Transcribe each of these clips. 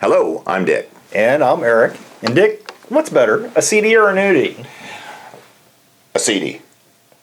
Hello, I'm Dick. And I'm Eric. And Dick, what's better, a CD or annuity? A CD.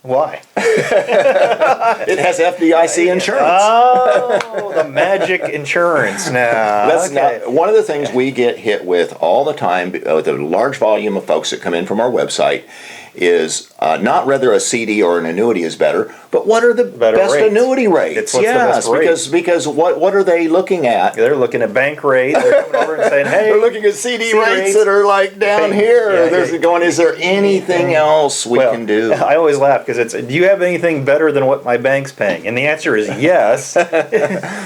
Why? It has FDIC insurance. Oh, the magic insurance now. That's not, one of the things we get hit with all the time with a large volume of folks that come in from our website is not whether a CD or an annuity is better, but what are the best rates. annuity rates? What's the best rate? because what are they looking at? They're looking at bank rate. They're coming over and saying, hey. They're looking at CD rates that are like down here. Yeah, They're going, is there anything else we can do? I always laugh because it's, do you have anything better than what my bank's paying? And the answer is yes,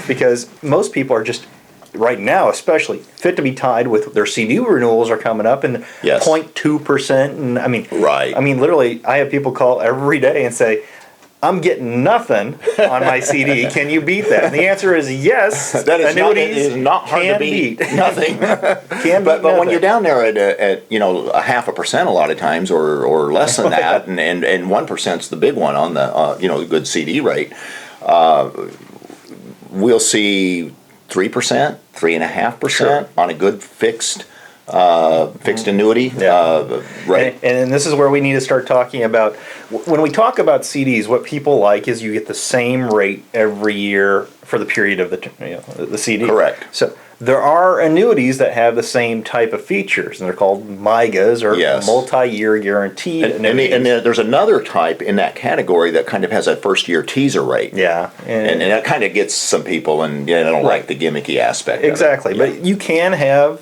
because most people are just, right now especially, fit to be tied with their CD renewals are coming up and 0.2%. And I mean, right. I mean, literally, I have people call every day and say, I'm getting nothing on my CD. Can you beat that? And the answer is yes. That is annuities not hard to beat. Nothing. But when you're down there at a 0.5% a lot of times, or less than that, and 1%'s the big one on the good CD rate, we'll see 3%, 3.5% on a good fixed annuity rate. And this is where we need to start talking about, when we talk about CDs, what people like is you get the same rate every year for the period of the CD. Correct. So there are annuities that have the same type of features, and they're called MIGAs, or multi-year guaranteed annuities. And there's another type in that category that kind of has a first-year teaser rate. Yeah. And that kind of gets some people, and they don't like the gimmicky aspect exactly. of it. But you can have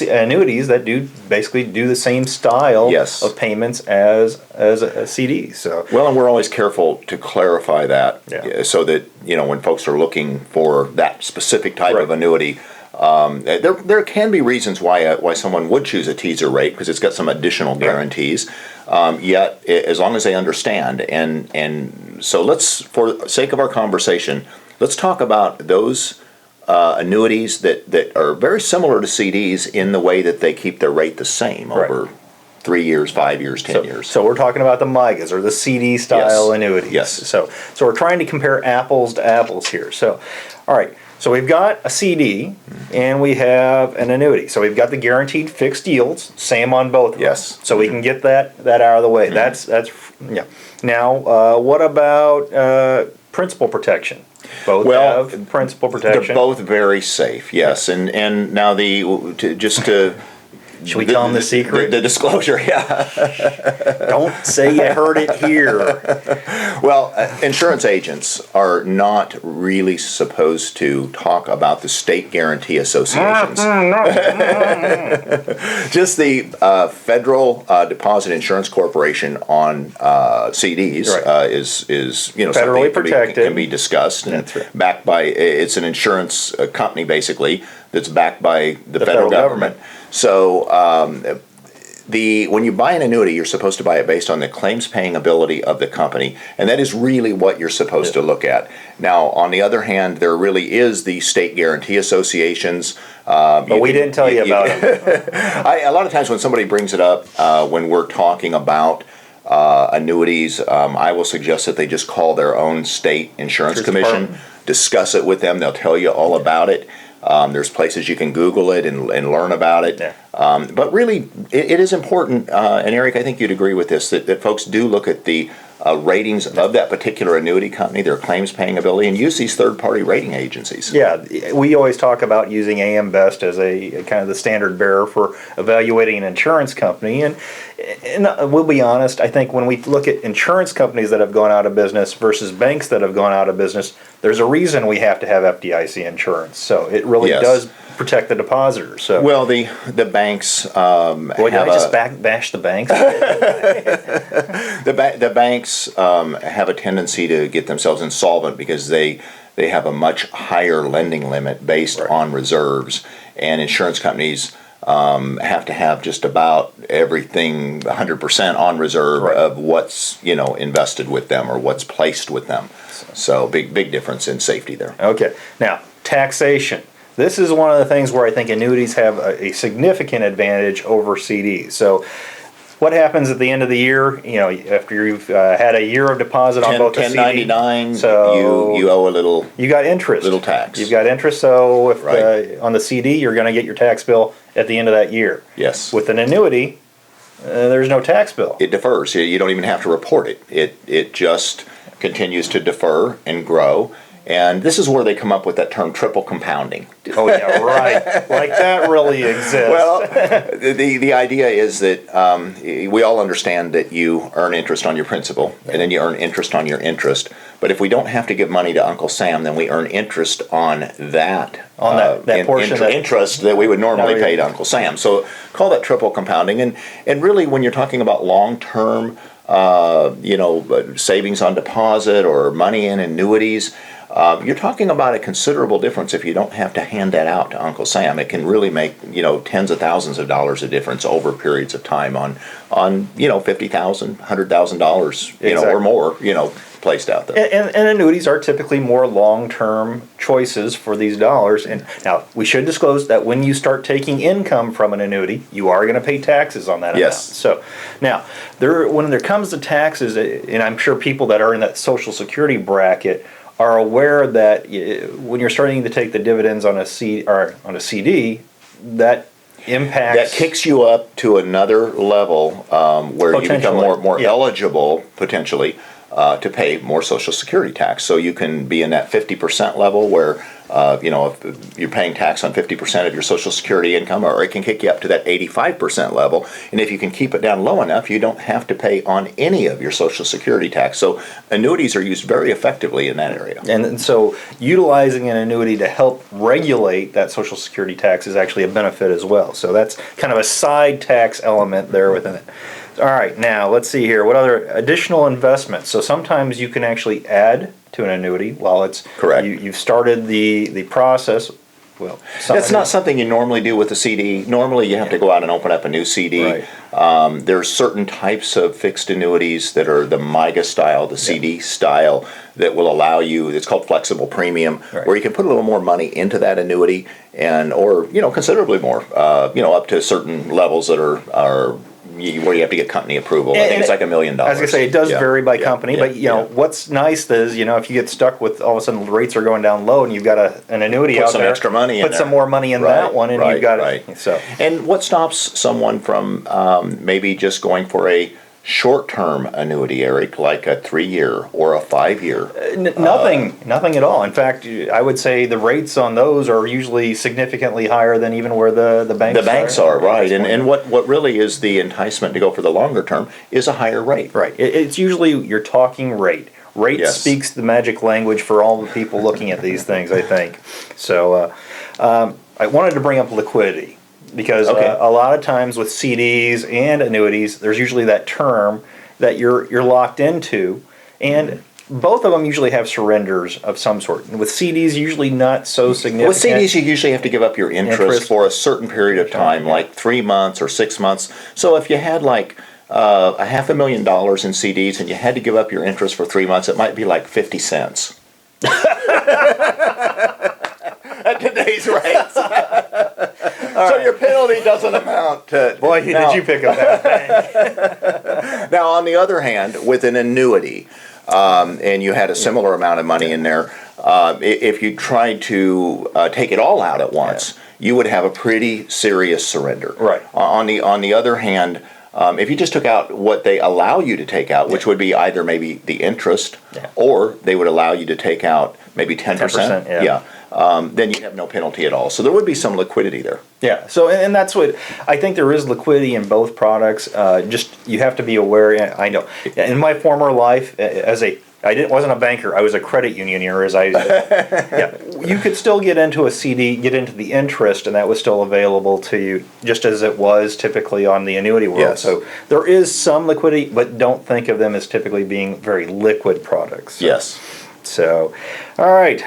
annuities that basically do the same style of payments as a CD. So and we're always careful to clarify that so that when folks are looking for that specific type of annuity, there can be reasons why someone would choose a teaser rate because it's got some additional guarantees. Yet, as long as they understand, and so let's, for the sake of our conversation, let's talk about those annuities that are very similar to CDs in the way that they keep their rate the same over 3 years, 5 years, 10 years. So we're talking about the MIGAs, or the CD style annuities. Yes. So we're trying to compare apples to apples here. So, all right. So we've got a CD and we have an annuity. So we've got the guaranteed fixed yields, same on both of them. So we can get that out of the way. That's Now, what about principal protection? Both have principal protection. They're both very safe, yes. And now should we tell them the secret? The disclosure, Don't say you heard it here. Well, insurance agents are not really supposed to talk about the state guarantee associations. Just the Federal Deposit Insurance Corporation on CDs is federally protected, can be discussed, and backed by, it's an insurance company basically that's backed by the federal government. So when you buy an annuity, you're supposed to buy it based on the claims paying ability of the company, and that is really what you're supposed to look at. Now, on the other hand, there really is the state guarantee associations. But we didn't tell you about them. A lot of times when somebody brings it up, when we're talking about annuities, I will suggest that they just call their own state insurance commission, discuss it with them. They'll tell you all about it. There's places you can Google it and learn about it. But really, it is important, and Eric, I think you'd agree with this, that folks do look at the ratings of that particular annuity company, their claims paying ability, and use these third-party rating agencies. Yeah, we always talk about using AM Best as a kind of the standard bearer for evaluating an insurance company. And we'll be honest, I think when we look at insurance companies that have gone out of business versus banks that have gone out of business, there's a reason we have to have FDIC insurance. So it really does protect the depositors. So the banks did I just bash the banks? The banks have a tendency to get themselves insolvent because they have a much higher lending limit based on reserves, and insurance companies have to have just about everything 100% on reserve of what's invested with them or what's placed with them. So big difference in safety there. Okay, now taxation. This is one of the things where I think annuities have a significant advantage over CDs. So what happens at the end of the year? After you've had a year of deposit on both the CD, 1099, so you owe a little. You got interest. Little tax. You've got interest. So if Right. on the CD, you're going to get your tax bill at the end of that year. Yes. With an annuity, there's no tax bill. It defers. You don't even have to report it. It just continues to defer and grow. And this is where they come up with that term triple compounding. Oh yeah, right. Like that really exists. Well, the idea is that we all understand that you earn interest on your principal, and then you earn interest on your interest. But if we don't have to give money to Uncle Sam, then we earn interest on that that portion interest that we would normally pay to Uncle Sam. So call that triple compounding. And really, when you're talking about long-term, savings on deposit or money in annuities, you're talking about a considerable difference if you don't have to hand that out to Uncle Sam. It can really make, tens of thousands of dollars of difference over periods of time on $50,000, $100,000, or more, placed out there. And annuities are typically more long-term choices for these dollars. And now we should disclose that when you start taking income from an annuity, you are going to pay taxes on that amount. Yes. So now, when there comes to taxes, and I'm sure people that are in that Social Security bracket are aware that when you're starting to take the dividends on a CD, that impacts. That kicks you up to another level where you become more eligible, potentially, to pay more Social Security tax. So you can be in that 50% level where, if you're paying tax on 50% of your Social Security income, or it can kick you up to that 85% level. And if you can keep it down low enough, you don't have to pay on any of your Social Security tax. So annuities are used very effectively in that area. And so utilizing an annuity to help regulate that Social Security tax is actually a benefit as well. So that's kind of a side tax element there within it. All right, now let's see here. What other additional investments? So sometimes you can actually add to an annuity while it's correct. You've started the process. Well, that's not something you normally do with a CD. Normally, you have to go out and open up a new CD. Right. There's certain types of fixed annuities that are the MIGA style, the CD style, that will allow you. It's called flexible premium, where you can put a little more money into that annuity, or considerably more, up to certain levels that are where you have to get company approval. I think it's like $1 million. I was going to say, it does vary by company, but what's nice is, if you get stuck with all of a sudden the rates are going down low and you've got an annuity out there, put some extra money in there. Put some more money in that one, and you've got it. So. And what stops someone from maybe just going for a short-term annuity, Eric, like a 3-year or a 5-year? Nothing at all. In fact, I would say the rates on those are usually significantly higher than even where the banks are. Right. And what really is the enticement to go for the longer term is a higher rate. Right. It's usually you're talking rate. Rate speaks the magic language for all the people looking at these things, I think. So I wanted to bring up liquidity. Because a lot of times with CDs and annuities, there's usually that term that you're locked into, and both of them usually have surrenders of some sort. And with CDs, usually not so significant. With CDs, you usually have to give up your interest for a certain period of time, like 3 months or 6 months. So if you had like $500,000 in CDs and you had to give up your interest for 3 months, it might be like 50 cents. At today's rates. So your penalty doesn't amount to... Boy, did you pick up that. Now, on the other hand, with an annuity, and you had a similar amount of money in there, if you tried to take it all out at once, you would have a pretty serious surrender. Right. On the other hand, if you just took out what they allow you to take out, which would be either maybe the interest, or they would allow you to take out maybe 10%. Then you have no penalty at all. So there would be some liquidity there. Yeah. So and that's what I think there is liquidity in both products. Just you have to be aware. I know in my former life wasn't a banker. I was a credit unioneer. You could still get into a CD, get into the interest, and that was still available to you, just as it was typically on the annuity world. Yes. So there is some liquidity, but don't think of them as typically being very liquid products. Yes. So, all right.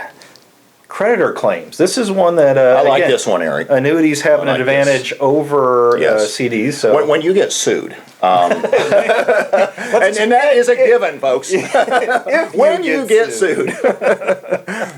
Creditor claims. This is one that I like this one, Eric. Annuities have an advantage over CDs. So when you get sued, and that is a given, folks. When you get sued,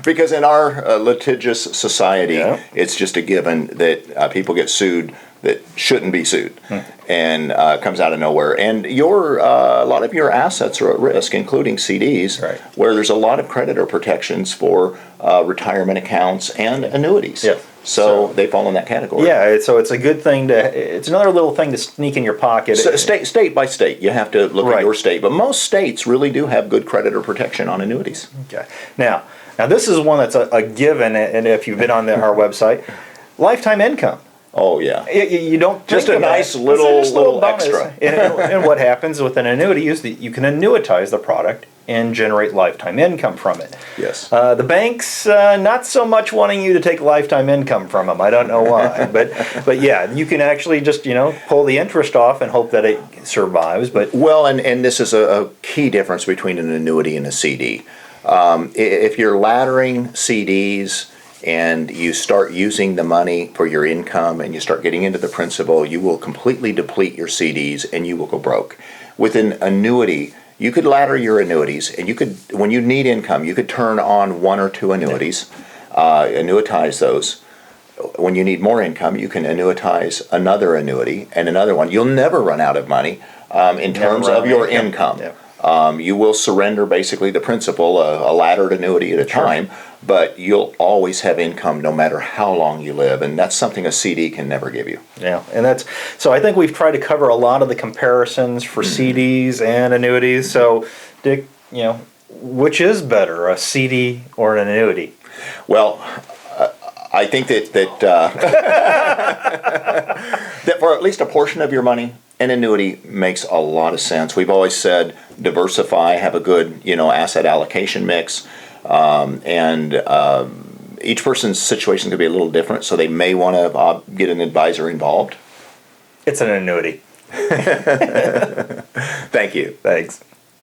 because in our litigious society, it's just a given that people get sued that shouldn't be sued, and comes out of nowhere. And a lot of your assets are at risk, including CDs, Right. where there's a lot of creditor protections for retirement accounts and annuities. Yeah. So they fall in that category. Yeah, so it's a good thing it's another little thing to sneak in your pocket. So state by state, you have to look Right. at your state, but most states really do have good creditor protection on annuities. Okay. Now this is one that's a given, and if you've been on our website, lifetime income. Oh yeah, You don't just think a of that. nice It's little just a bonus. extra. And what happens with an annuity is that you can annuitize the product and generate lifetime income from it. Yes. The banks not so much wanting you to take lifetime income from them. I don't know why, but yeah, you can actually just pull the interest off and hope that it survives. But well, and this is a key difference between an annuity and a CD. If you're laddering CDs and you start using the money for your income and you start getting into the principal, you will completely deplete your CDs and you will go broke. With an annuity, you could ladder your annuities, and you could, when you need income, you could turn on one or two annuities, annuitize those. When you need more income, you can annuitize another annuity and another one. You'll never run out of money in terms of your income. Yeah. You will surrender basically the principal, a laddered annuity at a time, but you'll always have income no matter how long you live, and that's something a CD can never give you. Yeah, and so I think we've tried to cover a lot of the comparisons for CDs and annuities. So, Dick, which is better, a CD or an annuity? Well, I think that that for at least a portion of your money, an annuity makes a lot of sense. We've always said diversify, have a good asset allocation mix, and each person's situation could be a little different, so they may want to get an advisor involved. It's an annuity. Thank you. Thanks.